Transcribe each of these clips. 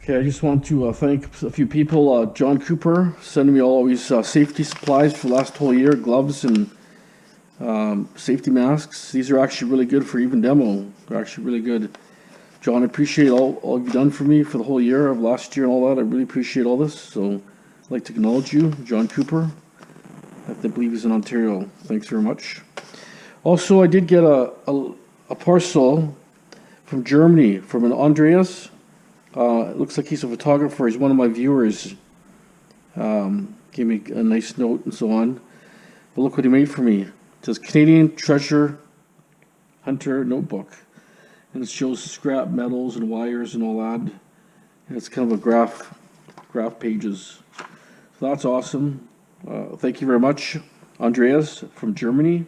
Okay, I just want to thank a few people. John Cooper sending me all these safety supplies for the last whole year, gloves and safety masks. These are actually really good for even demo. They're actually really good. John, I appreciate all you've done for me for the whole year of last year and all that. I really appreciate all this. So I'd like to acknowledge you, John Cooper. I believe he's in Ontario. Thanks very much. Also, I did get a parcel from Germany from an Andreas. It looks like he's a photographer. He's one of my viewers. Gave me a nice note and so on. But look what he made for me. It says Canadian Treasure Hunter Notebook. And it shows scrap metals and wires and all that. And it's kind of a graph pages. So that's awesome. Thank you very much, Andreas from Germany,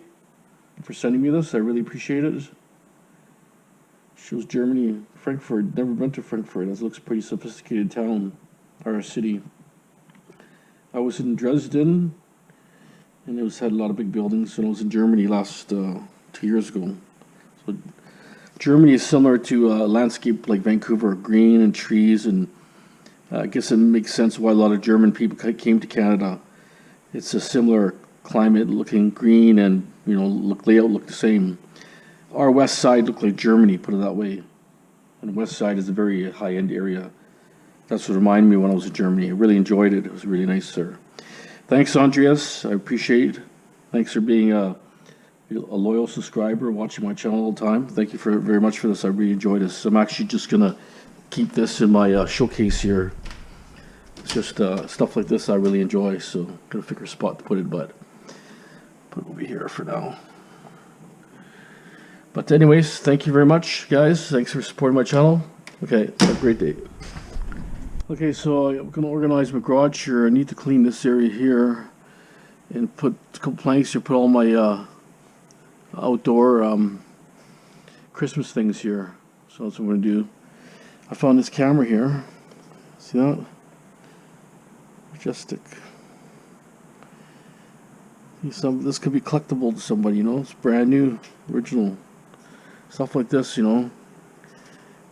for sending me this. I really appreciate it. Shows Germany, Frankfurt. Never been to Frankfurt. It looks a pretty sophisticated town or a city. I was in Dresden, and it had a lot of big buildings. And I was in Germany last 2 years ago. So Germany is similar to a landscape like Vancouver, green and trees, and I guess it makes sense why a lot of German people came to Canada. It's a similar climate, looking green, and layout look the same. Our west side looked like Germany, put it that way. And the west side is a very high-end area. That's what reminded me when I was in Germany. I really enjoyed it. It was really nice there. Thanks, Andreas. I appreciate it. Thanks for being a loyal subscriber, watching my channel all the time. Thank you very much for this. I really enjoyed this. I'm actually just going to keep this in my showcase here. It's just stuff like this I really enjoy, so I'm going to figure a spot to put it, but put it over here for now. But anyways, thank you very much, guys. Thanks for supporting my channel. Okay, have a great day. Okay, so I'm going to organize my garage here. I need to clean this area here and put a couple planks here, put all my outdoor Christmas things here. So that's what I'm going to do. I found this camera here. See that? Majestic. This could be collectible to somebody, It's brand new, original. Stuff like this, people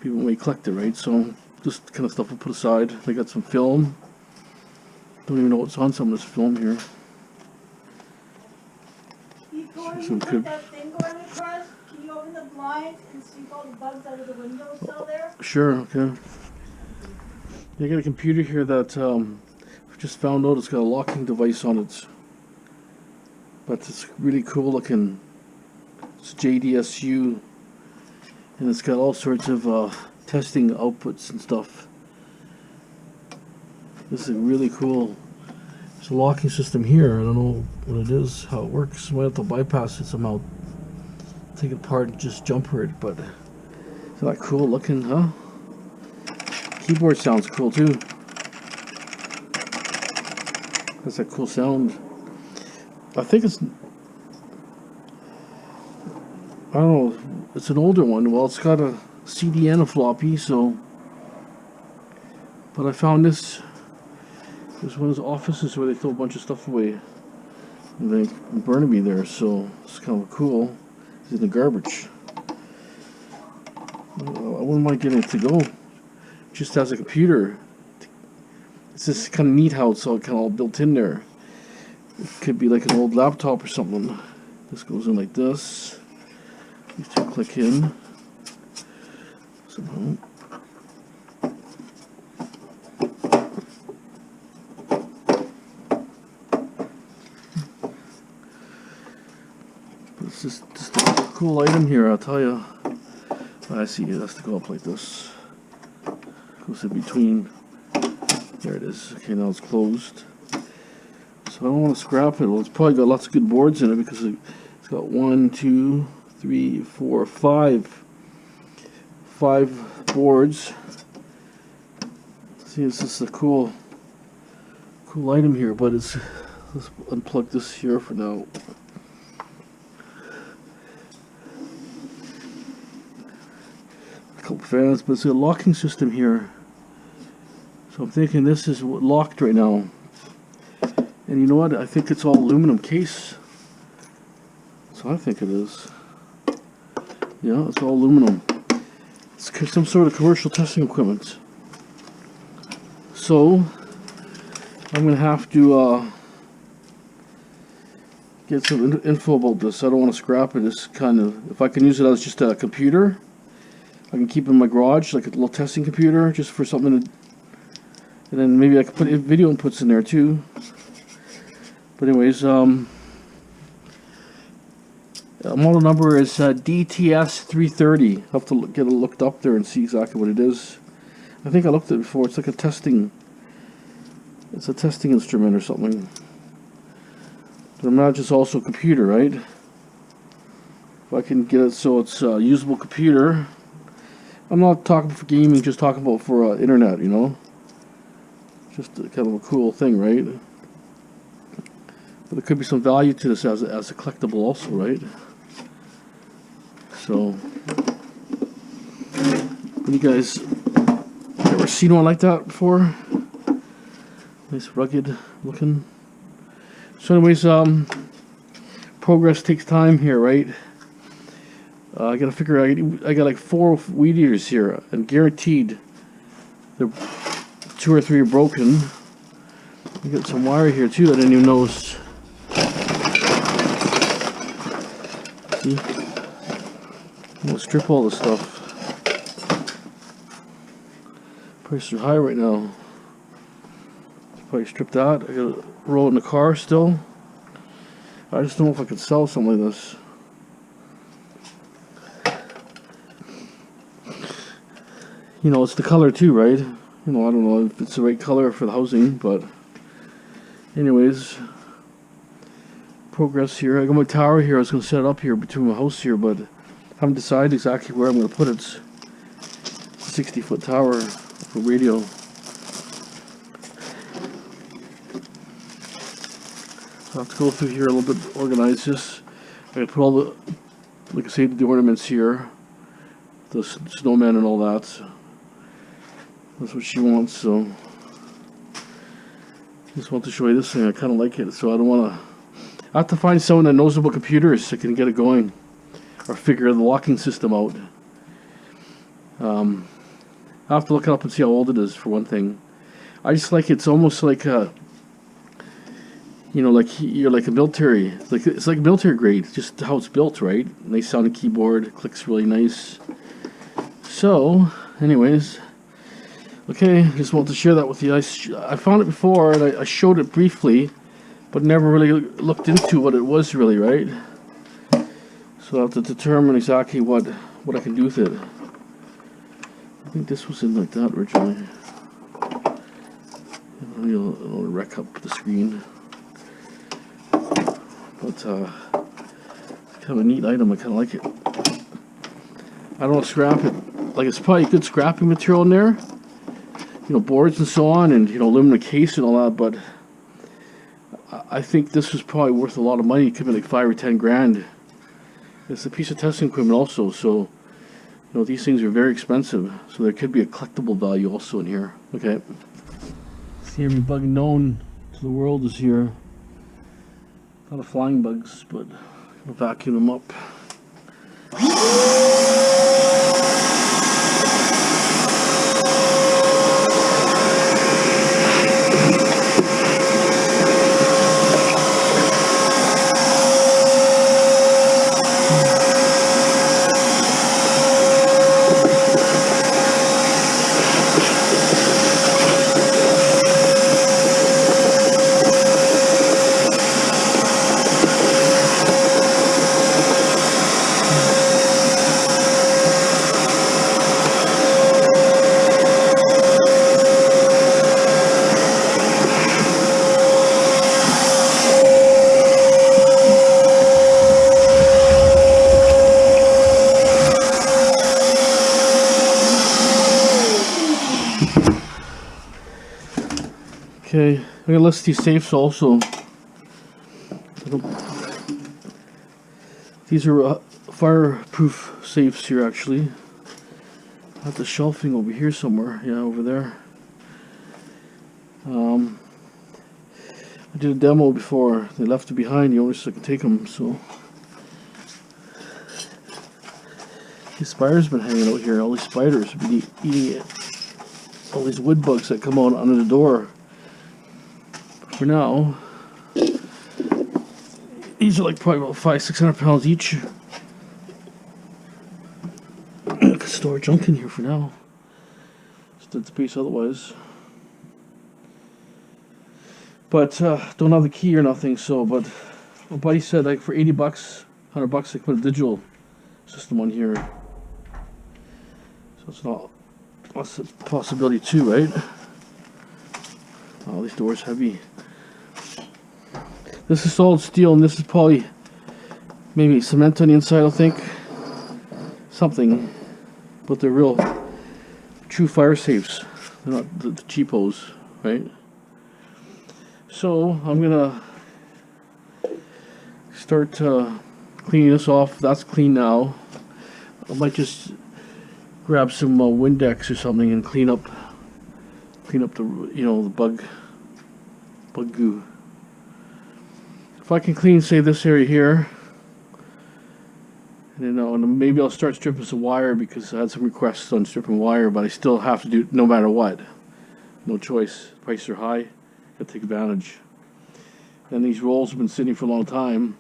may collect it, right? So this kind of stuff we'll put aside. They got some film. Don't even know what's on some of this film here. Some put that thing going across. Can you open the blinds and sweep all the bugs out of the windows still there? Sure, okay. I got a computer here that I just found out it's got a locking device on it. But it's really cool looking. It's JDSU. And it's got all sorts of testing outputs and stuff. This is really cool. There's a locking system here. I don't know what it is, how it works. I might have to bypass it somehow. Take it apart and just jumper it, but isn't that cool looking, huh? Keyboard sounds cool too. That's a cool sound. I think it's, I don't know, it's an older one. Well, it's got a CD and a floppy, so, but I found this. There's one of those offices where they throw a bunch of stuff away. And they burn me there, so it's kind of cool. It's in the garbage. I wouldn't mind getting it to go. Just as a computer. It's just kind of neat how it's all kind of all built in there. It could be like an old laptop or something. This goes in like this. These two click in. Somehow. But it's just a cool item here, I'll tell you. I see it has to go up like this. Goes in between. There it is. Okay, now it's closed. So I don't want to scrap it. Well, it's probably got lots of good boards in it because it's got 1, 2, 3, 4, 5 boards. See, it's just a cool item here, but let's unplug this here for now. A couple fans, but it's a locking system here. So I'm thinking this is locked right now. And you know what? I think it's all aluminum case. So I think it is. Yeah, it's all aluminum. It's some sort of commercial testing equipment. So I'm gonna have to get some info about this. I don't want to scrap it. It's kind of, if I can use it as just a computer, I can keep it in my garage, like a little testing computer, just for something to, and then maybe I can put video inputs in there too. But anyways, model number is DTS330. I'll have to get it looked up there and see exactly what it is. I think I looked at it before. It's like a testing, it's a testing instrument or something. But I imagine it's also a computer, right? If I can get it so it's a usable computer. I'm not talking for gaming, just talking about for internet, you know? Just kind of a cool thing, right? But there could be some value to this as a collectible also, right? So, you guys ever seen one like that before? Nice rugged looking. So anyways, progress takes time here, right? I gotta figure out, I got like 4 weed eaters here, and guaranteed they're 2 or 3 are broken. I got some wire here too that I didn't even notice. See? I'm gonna strip all this stuff. Prices are high right now. Probably strip that. I gotta roll it in the car still. I just don't know if I could sell something like this. You know, it's the color too, right? You know, I don't know if it's the right color for the housing, but anyways, progress here. I got my tower here. I was going to set it up here between my house here, but I haven't decided exactly where I'm going to put it. It's a 60-foot tower for radio. So I have to go through here a little bit, organize this. I got to put all the, like I say, the ornaments here, the snowman and all that. That's what she wants, so just want to show you this thing. I kind of like it, so I don't want to. I have to find someone that knows about computers that can get it going, or figure the locking system out. I have to look it up and see how old it is for one thing. I just like it's almost like a, you know, like you're like a military. It's like military grade, just how it's built, right? Nice sounding keyboard, clicks really nice. So, anyways. Okay, I just want to share that with you. I found it before and I showed it briefly, but never really looked into what it was really, right? So I have to determine exactly what I can do with it. I think this was in like that originally. I'll wreck up the screen. But it's kind of a neat item. I kind of like it. I don't want to scrap it. Like, it's probably good scrapping material in there. You know, boards and so on, and, you know, aluminum case and all that, but I think this was probably worth a lot of money. It could be like 5 or 10 grand. It's a piece of testing equipment also, so, you know, these things are very expensive, so there could be a collectible value also in here. Okay. See, every bug known to the world is here. A lot of flying bugs, but I'll vacuum them up. Okay, I'm gonna list these safes also. These are fireproof safes here, actually. I have the shelving over here somewhere. Yeah, over there. I did a demo before. They left it behind. The owner said I could take them, so. These spiders been hanging out here. All these spiders have been eating it. all these wood bugs that come out under the door. For now, these are like probably about 500-600 pounds each. I could store junk in here for now. It's dead space otherwise. But don't have the key or nothing. So, but my buddy said like for $80, $100, I could put a digital system on here. So it's not. That's a possibility too, right? Oh, these doors heavy. This is solid steel, and this is probably maybe cement on the inside, I think. Something. But they're real true fire safes. They're not the cheapos, right? So I'm gonna start cleaning this off. That's clean now. I might just grab some Windex or something and clean up the the bug goo. If I can clean, say, this area here, and then and maybe I'll start stripping some wire, because I had some requests on stripping wire, but I still have to do it no matter what. No choice. Prices are high. Got to take advantage. And these rolls have been sitting for a long time.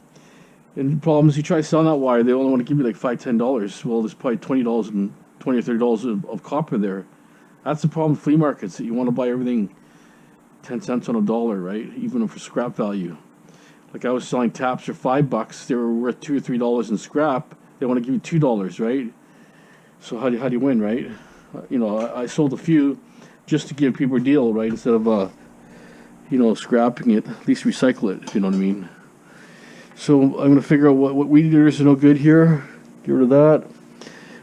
And the problem is, you try selling that wire, they only want to give you like $5-10. Well, there's probably $20 and $20 or $30 of copper there. That's the problem with flea markets, that you want to buy everything 10 cents on a dollar, right? Even for scrap value. Like I was selling taps for $5, they were worth $2 or $3 in scrap. They want to give you $2, right? So how do you win, right? I sold a few just to give people a deal, right? Instead of scrapping it, at least recycle it, if you know what I mean. So I'm gonna figure out what weed eaters are no good here. Get rid of that.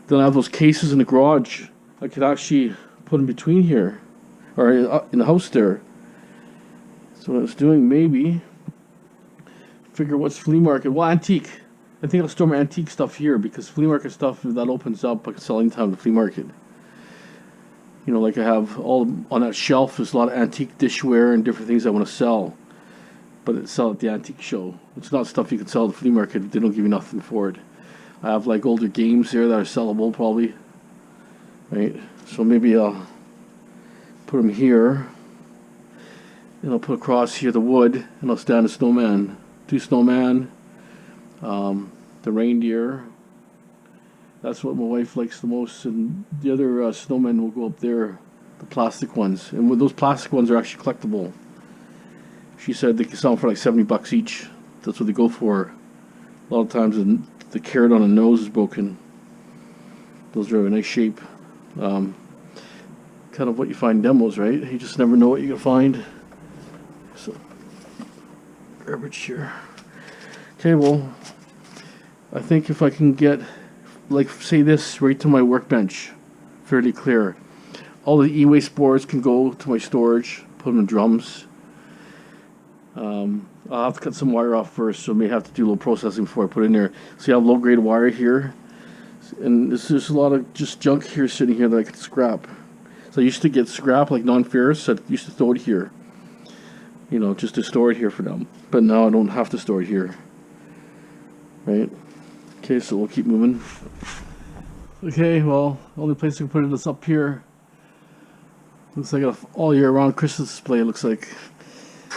Then I have those cases in the garage. I could actually put them between here, or in the house there. So what I was doing, maybe figure what's flea market. Well, antique. I think I'll store my antique stuff here, because flea market stuff, if that opens up, I can sell anytime at the flea market. Like I have all on that shelf, there's a lot of antique dishware and different things I want to sell, but it's sell at the antique show. It's not stuff you can sell at the flea market. They don't give you nothing for it. I have like older games there that are sellable, probably, right? So maybe I'll put them here, and I'll put across here the wood, and I'll stand a snowman. 2 snowman, the reindeer. That's what my wife likes the most, and the other snowmen will go up there, the plastic ones. And those plastic ones are actually collectible. She said they can sell them for like $70 each. That's what they go for. A lot of times the carrot on the nose is broken. Those are in nice shape. Kind of what you find in demos, right? You just never know what you're gonna find. So, garbage here. Okay, well, I think if I can get, like, say this right to my workbench, fairly clear. All the e-waste boards can go to my storage, put them in drums. I'll have to cut some wire off first, so I may have to do a little processing before I put it in there. See, I have low-grade wire here, and there's just a lot of just junk here sitting here that I could scrap. So I used to get scrap, like non-ferrous, so I used to throw it here. Just to store it here for them. But now I don't have to store it here. Right? Okay, so we'll keep moving. Okay, well, the only place I can put it is up here. Looks like an all year round Christmas display, it looks like.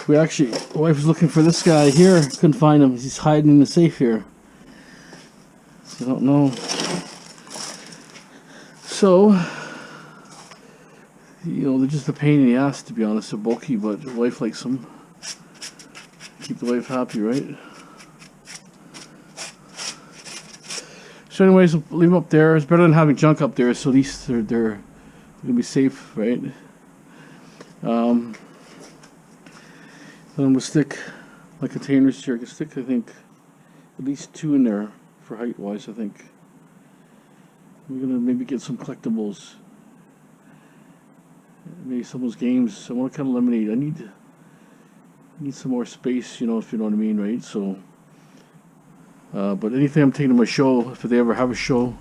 My wife was looking for this guy here, couldn't find him. He's hiding in the safe here. So I don't know. So, they're just a pain in the ass, to be honest. They're bulky, but the wife likes them. Keep the wife happy, right? So anyways, we'll leave them up there. It's better than having junk up there, so at least they're gonna be safe, right? Then we'll stick my containers here. I can stick, I think, at least 2 in there for height-wise, I think. We're gonna maybe get some collectibles. Maybe some of those games. I want to kind of eliminate. I need some more space, if you know what I mean, right? So, but anything I'm taking to my show, if they ever have a show,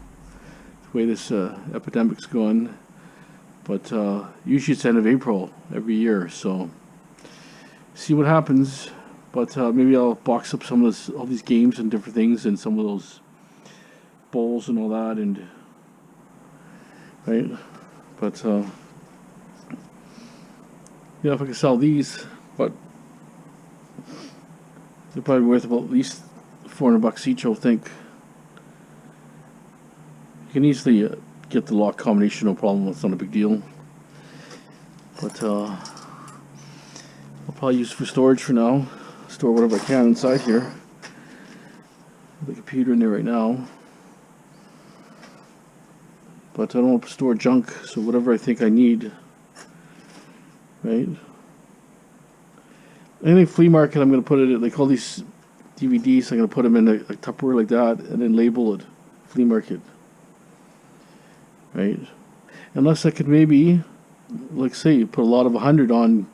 the way this epidemic's going. But usually it's the end of April every year, so see what happens. But maybe I'll box up some of all these games and different things, and some of those bowls and all that, and right. But Yeah, if I could sell these, but they're probably worth about at least $400 each, I think. You can easily get the lock combination, no problem. It's not a big deal. But I'll probably use it for storage for now. Store whatever I can inside here. The computer in there right now. But I don't want to store junk, so whatever I think I need. Right? Any flea market, I'm going to put it in, like all these DVDs, I'm going to put them in a Tupperware like that, and then label it flea market. Right? Unless I could maybe, like say, put a lot of 100 on,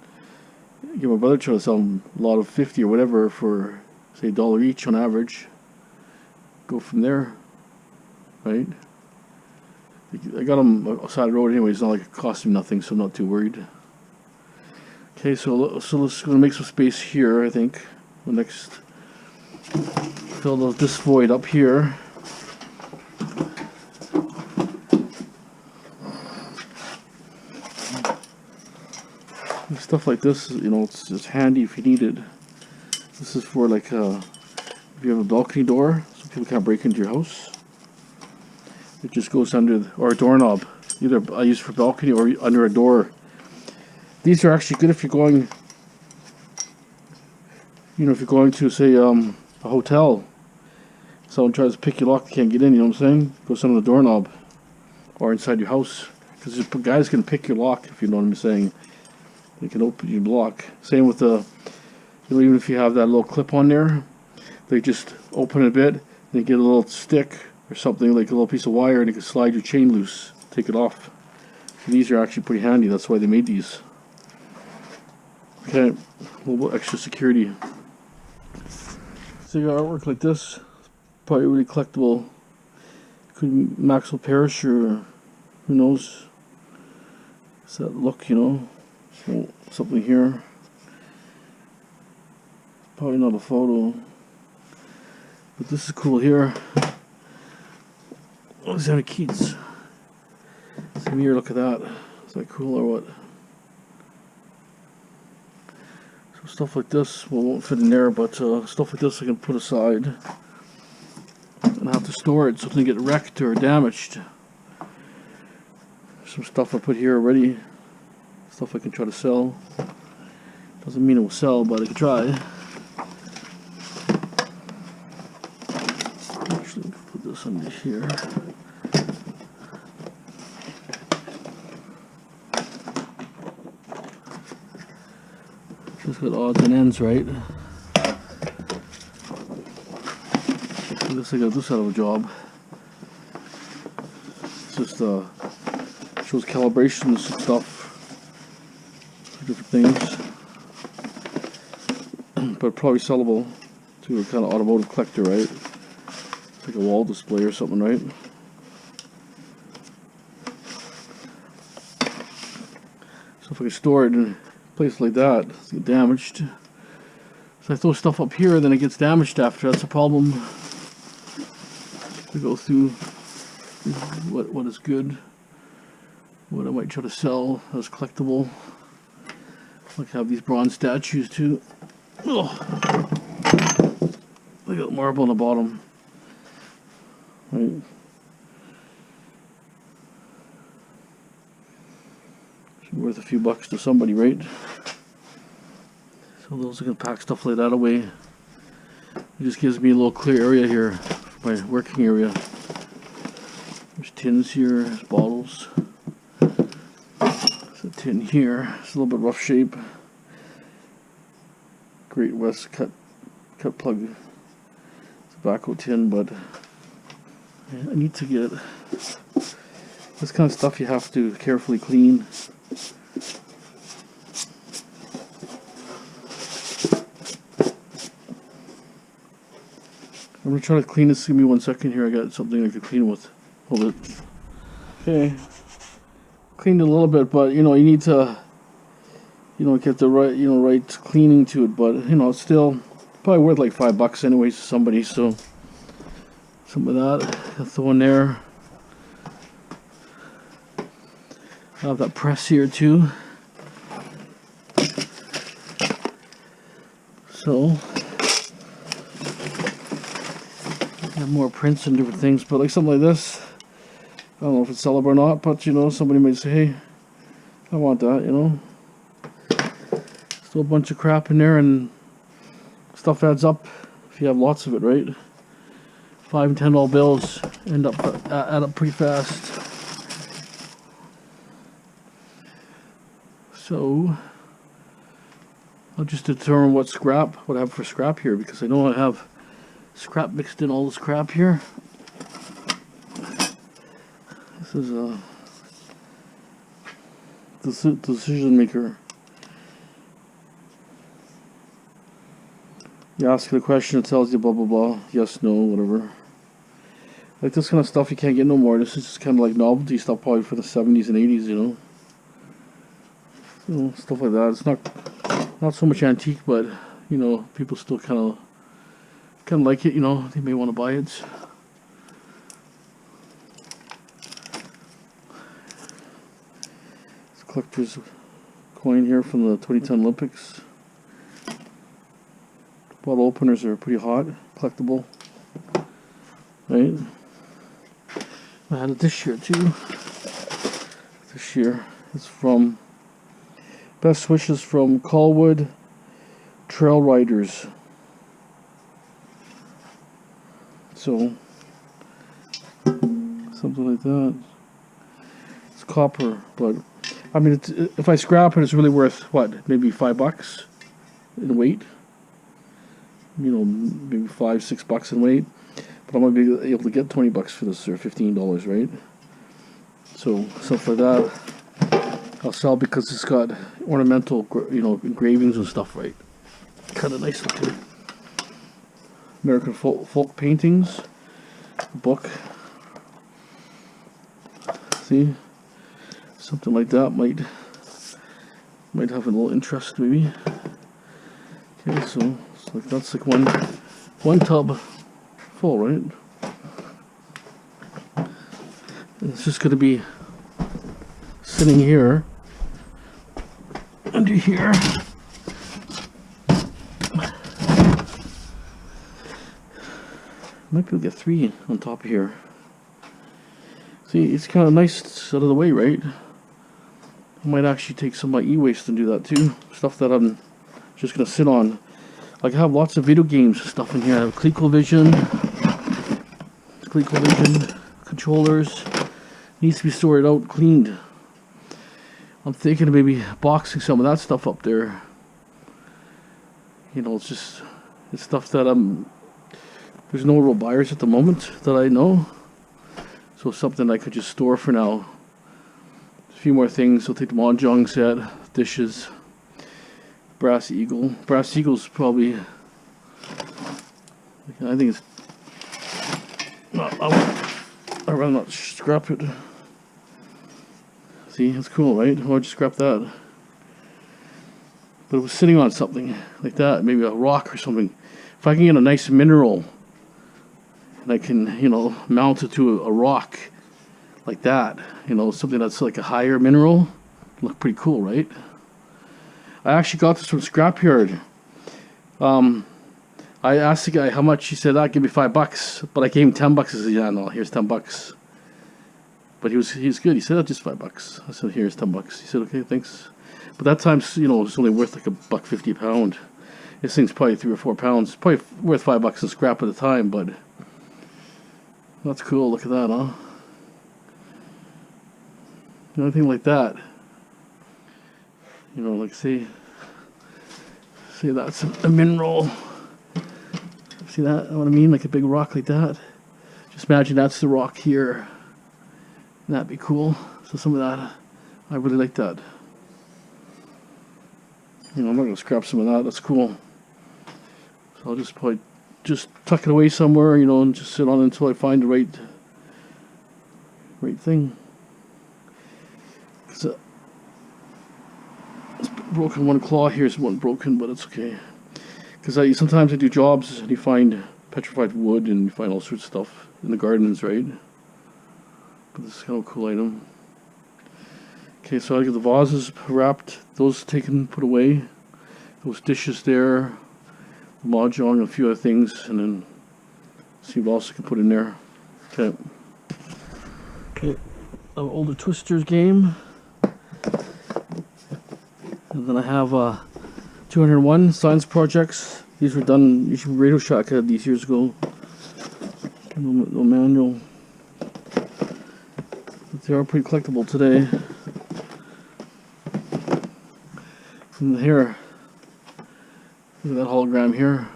give my brother a try to sell them a lot of 50 or whatever for, say, $1 each on average. Go from there. Right? I got them outside the road anyway, it's not like it cost me nothing, so I'm not too worried. Okay, so let's go make some space here, I think. We'll next fill this void up here. And stuff like this, you know, it's handy if you need it. This is for like if you have a balcony door, so people can't break into your house. It just goes under, or a doorknob. Either I use it for balcony or under a door. These are actually good if you're going, you know, if you're going to, say, a hotel. Someone tries to pick your lock, they can't get in, you know what I'm saying? Goes under the doorknob. Or inside your house. Because guys can pick your lock, if you know what I'm saying. They can open your lock. Same with the, you know, even if you have that little clip on there, they just open it a bit, they get a little stick or something, like a little piece of wire, and you can slide your chain loose, take it off. And these are actually pretty handy, that's why they made these. Okay, a little bit extra security. So you got artwork like this, probably really collectible. Could be Maxwell Parrish or who knows. It's that look, you know. So something here. Probably not a photo. But this is cool here. Alexander Keats. Same here, look at that. Is that cool or what? So stuff like this, well, won't fit in there, but stuff like this I can put aside. And have to store it so it doesn't get wrecked or damaged. Some stuff I put here already. Stuff I can try to sell. Doesn't mean it will sell, but I can try. Actually, put this under here. Just got odds and ends, right? I guess I got this out of a job. It's just shows calibrations and stuff for different things, but probably sellable to a kind of automotive collector, right? It's like a wall display or something, right? So if I can store it in a place like that, it's get damaged. So I throw stuff up here, then it gets damaged after. That's a problem. To go through what is good, what I might try to sell as collectible. Like I have these bronze statues too. Oh, look at the marble on the bottom. Right. Should be worth a few bucks to somebody, right? So those are gonna pack stuff like that away. It just gives me a little clear area here. My working area. There's tins here, there's bottles. There's a tin here. It's a little bit rough shape. Great West cut plug tobacco tin, but I need to get this kind of stuff. You have to carefully clean. I'm gonna try to clean this. Give me 1 second here. I got something I could clean with. Hold it. Okay. Cleaned it a little bit, but you know, you need to, you know, get the right, you know, right cleaning to it. But you know, it's still probably worth like $5 anyways to somebody. So some of that, I'll throw in there. I have that press here too. So, have more prints and different things, but like something like this, I don't know if it's sellable or not, but you know, somebody might say, hey, I want that, you know. Still a bunch of crap in there, and stuff adds up if you have lots of it, right? $5 and $10 bills add up pretty fast. So I'll just determine what I have for scrap here, because I know I have scrap mixed in all this crap here. This is a decision maker. You ask it a question, it tells you blah blah blah, yes, no, whatever. Like this kind of stuff you can't get no more. This is just kind of like novelty stuff, probably for the 70s and 80s, you know. Stuff like that. It's not so much antique, but you know, people still kind of like it. You know, they may want to buy it. It's a collector's coin here from the 2010 Olympics. Bottle openers are pretty hot, collectible, right? I had it this year too. This year, it's from Best Wishes from Colwood Trail Riders. So, something like that. It's copper, but I mean, if I scrap it, it's really worth what? Maybe $5 in weight. You know, maybe $5-6 in weight. But I'm gonna be able to get $20 for this, or $15, right? So stuff like that, I'll sell because it's got ornamental, you know, engravings and stuff, right? Kind of nice looking. American folk paintings book. See, something like that might have a little interest, maybe. Okay, so that's like one tub full, right? And it's just going to be sitting here under here. Might be able to get 3 on top of here. See, it's kind of nice out of the way, right? I might actually take some of my e-waste and do that too. Stuff that I'm just going to sit on. Like I have lots of video games stuff in here. I have ColecoVision controllers. Needs to be sorted out, cleaned. I'm thinking of maybe boxing some of that stuff up there. You know, it's stuff that there's no real buyers at the moment that I know. So something I could just store for now. A few more things. I'll take the mahjong set, dishes, brass eagle. Brass eagle's probably, I think it's I'd rather not scrap it. See, it's cool, right? Why would you scrap that? But it was sitting on something like that, maybe a rock or something. If I can get a nice mineral and I can, you know, mount it to a rock like that, you know, something that's like a higher mineral, look pretty cool, right? I actually got this from Scrapyard. I asked the guy how much. He said, give me $5. But I gave him $10. I said, yeah, no, here's $10. But he was good. He said, just $5. I said, here's $10. He said, okay, thanks. But that time's, you know, it's only worth like $1.50 a pound. This thing's probably 3 or 4 pounds. Probably worth $5 in scrap at the time, but that's cool. Look at that, huh? Anything like that. You know, like say that's a mineral. See that? What I mean? Like a big rock like that. Just imagine that's the rock here. That'd be cool. So some of that, I really like that. You know, I'm not gonna scrap some of that. That's cool. So I'll just probably just tuck it away somewhere, you know, and just sit on it until I find the right thing. It's broken one claw. Here's one broken, but it's okay. Because sometimes I do jobs and you find petrified wood and you find all sorts of stuff in the gardens, right? But this is kind of a cool item. Okay, so I get the vases wrapped, those taken, put away. Those dishes there. Mahjong and a few other things, and then see what else I can put in there. Okay. Okay. An older Twisters game. And then I have 201 science projects. These were done, usually Radio Shack had these years ago. No manual. But they are pretty collectible today. And here, look at that hologram here.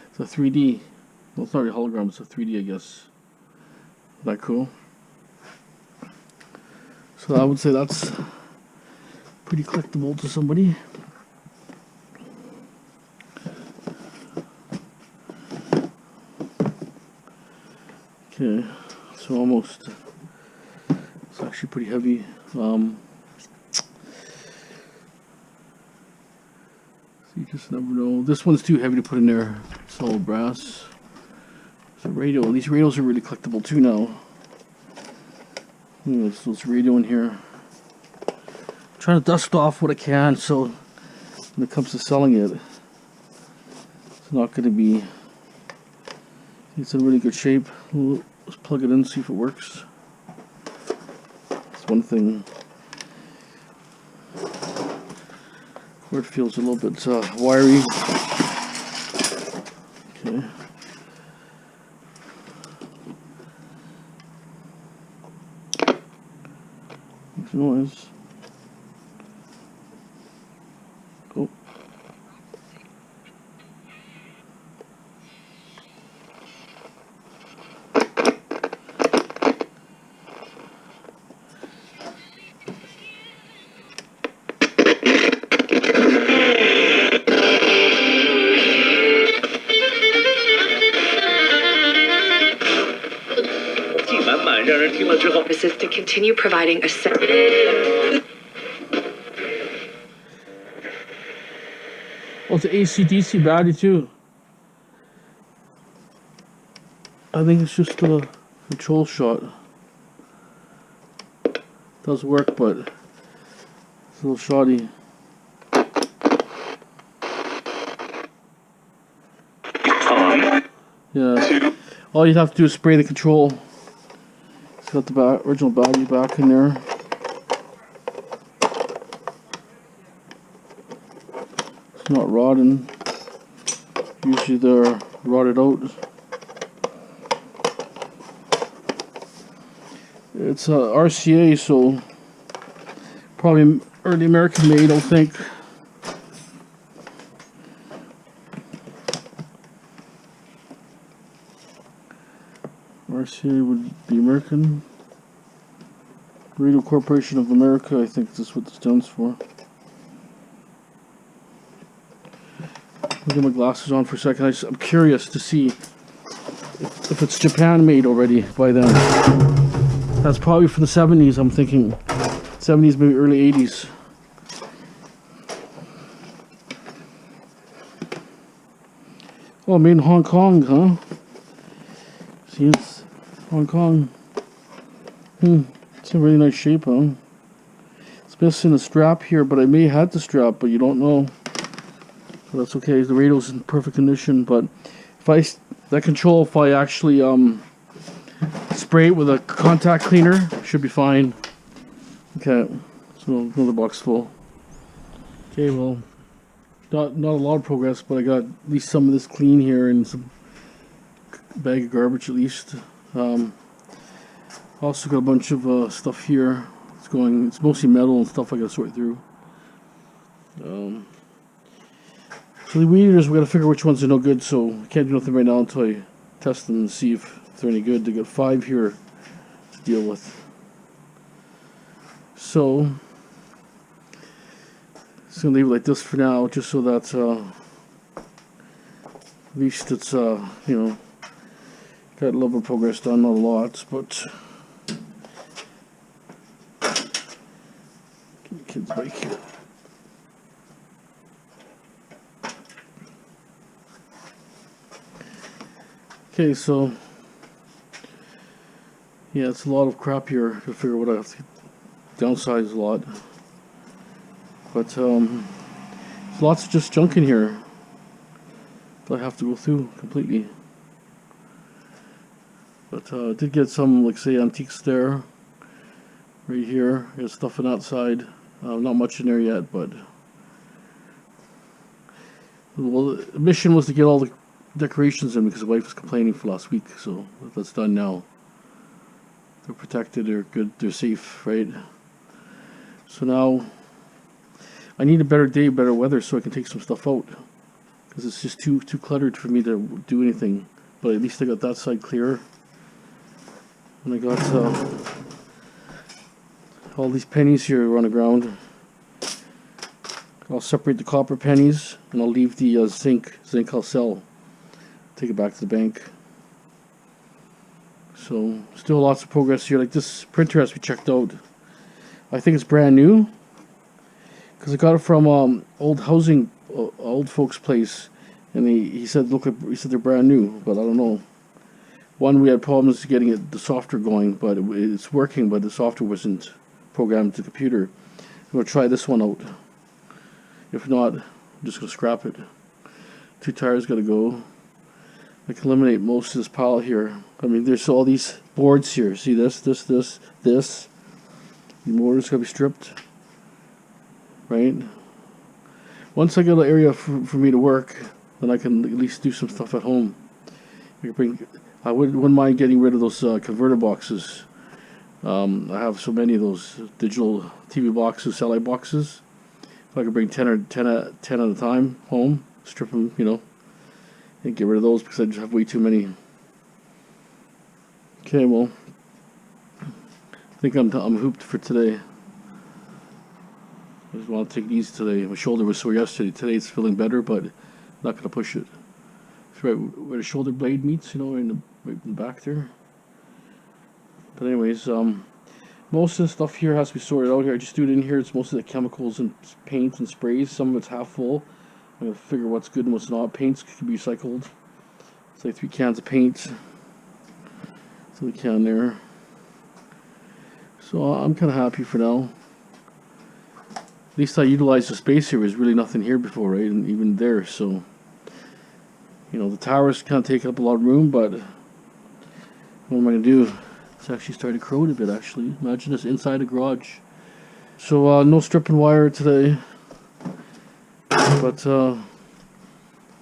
It's a 3D. Well, it's not really a hologram, it's a 3D, I guess. Isn't that cool? So I would say that's pretty collectible to somebody. Okay, so almost. It's actually pretty heavy. So you just never know. This one's too heavy to put in there. It's all brass. It's a radio. These radios are really collectible too now. There's radio in here. I'm trying to dust off what I can, so when it comes to selling it, it's not going to be. It's in really good shape. Let's plug it in, see if it works. That's one thing. Cord feels a little bit wiry. Okay. Makes noise. Oh. Services to continue providing a Oh, it's an AC/DC battery too. I think it's just a control shot. Does work, but it's a little shoddy. Yeah. All you have to do is spray the control. It's got the original battery back in there. It's not rotting. Usually they're rotted out. It's RCA, so probably early American made, I think. RCA would be American. Radio Corporation of America, I think that's what this stands for. I'll get my glasses on for a second. I'm curious to see if it's Japan made already by then. That's probably from the 70s, I'm thinking. 70s, maybe early 80s. Oh, made in Hong Kong, huh? See, it's Hong Kong. It's a really nice shape, huh? It's missing a strap here, but I may have had the strap, but you don't know. So that's okay. The radio's in perfect condition, but if that control, if I actually spray it with a contact cleaner, should be fine. Okay, so another box full. Okay, well, not a lot of progress, but I got at least some of this clean here and some bag of garbage at least. Also got a bunch of stuff here. It's mostly metal and stuff I gotta sort through. So the weed eaters, we gotta figure which ones are no good, so I can't do nothing right now until I test them and see if they're any good. They got 5 here to deal with. So just gonna leave it like this for now, just so that at least it's you know, got a little bit of progress done, not a lot, but kids bike here. Okay, so yeah, it's a lot of crap here to figure what I have to downsize a lot, but there's lots of just junk in here. that I have to go through completely. But I did get some, like say, antiques there. Right here, there's stuff on that side. Not much in there yet, but well, the mission was to get all the decorations in because the wife was complaining for last week, so that's done now. They're protected, they're good, they're safe, right? So now I need a better day, better weather, so I can take some stuff out because it's just too cluttered for me to do anything. But at least I got that side clear, and I got all these pennies here on the ground. I'll separate the copper pennies and I'll leave the zinc I'll sell. Take it back to the bank. So still lots of progress here. Like this printer has to be checked out. I think it's brand new because I got it from old folks place, and he said he said they're brand new, but I don't know. One, we had problems getting the software going, but it's working, but the software wasn't programmed to the computer. I'm going to try this one out. If not, I'm just going to scrap it. 2 tires got to go. I can eliminate most of this pile here. I mean, there's all these boards here. See this. The motor's got to be stripped. Right? Once I get an area for me to work, then I can at least do some stuff at home. I wouldn't mind getting rid of those converter boxes. I have so many of those digital TV boxes, satellite boxes. If I could bring 10 at a time home, strip them, you know, and get rid of those because I just have way too many. Okay, well, I think I'm hooped for today. I just want to take it easy today. My shoulder was sore yesterday. Today it's feeling better, but I'm not going to push it. It's right where the shoulder blade meets, you know, right in the back there. But anyways, most of the stuff here has to be sorted out here. I just do it in here. It's mostly the chemicals and paints and sprays. Some of it's half full. I'm going to figure what's good and what's not. Paints can be recycled. It's like 3 cans of paint. So the can there. So I'm kind of happy for now. At least I utilized the space here. There's really nothing here before, right? And even there, so you know, the towers kind of take up a lot of room, but what am I going to do? It's actually starting to corrode a bit, actually. Imagine this inside the garage. So, no stripping wire today. But, the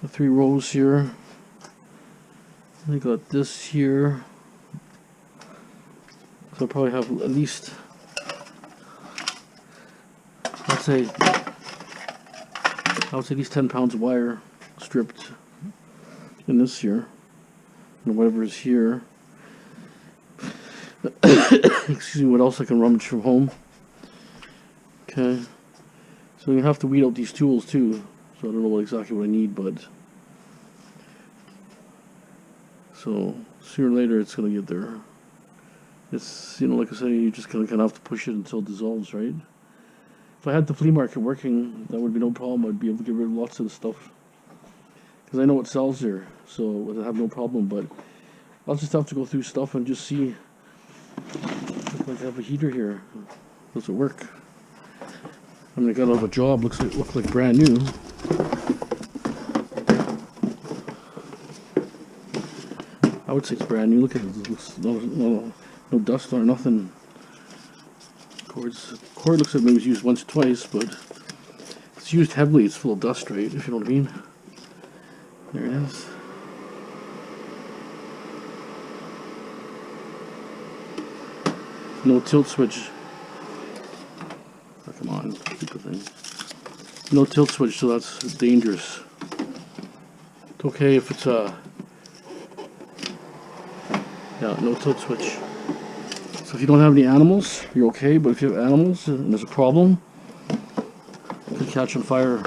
3 rows here. I got this here. So I'll probably have at least, let's say, I would say at least 10 pounds of wire stripped in this here. And whatever is here. Excuse me, what else I can rummage from home. Okay. So you have to weed out these tools too. So I don't know exactly what I need, but so sooner or later it's gonna get there. It's, you know, like I say, you just kind of have to push it until it dissolves, right? If I had the flea market working, that would be no problem. I'd be able to get rid of lots of the stuff because I know what sells there, so I have no problem. But I'll just have to go through stuff and just see. Looks like I have a heater here. Does it work? I mean, I got out of a job. Looks like brand new. I would say it's brand new. Look at it. Looks no dust or nothing. Cord looks like maybe it was used once or twice, but it's used heavily. It's full of dust, right? If you know what I mean. There it is. No tilt switch. Oh, come on, stupid thing. No tilt switch, so that's dangerous. It's okay if it's yeah, no tilt switch. So if you don't have any animals, you're okay. But if you have animals and there's a problem, it could catch on fire.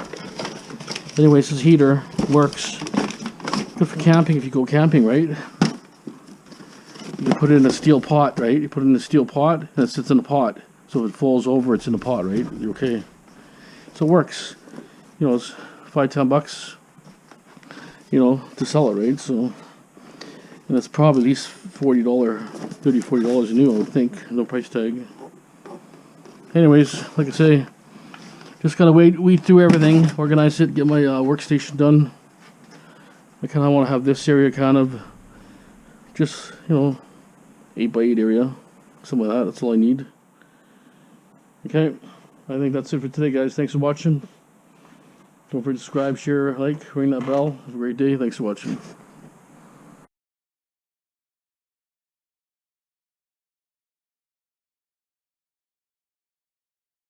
Anyways, this heater works. Good for camping if you go camping, right? You put it in a steel pot, right? You put it in a steel pot, and it sits in the pot. So if it falls over, it's in the pot, right? You're okay. So it works. You know, it's $5-10, you know, to sell it, right? So, and it's probably at least $40 new, I would think. No price tag. Anyways, like I say, just gotta weed through everything, organize it, get my workstation done. I kind of want to have this area kind of just, 8x8 area, something like that. That's all I need. Okay, I think that's it for today, guys. Thanks for watching. Don't forget to subscribe, share, like, ring that bell. Have a great day. Thanks for watching.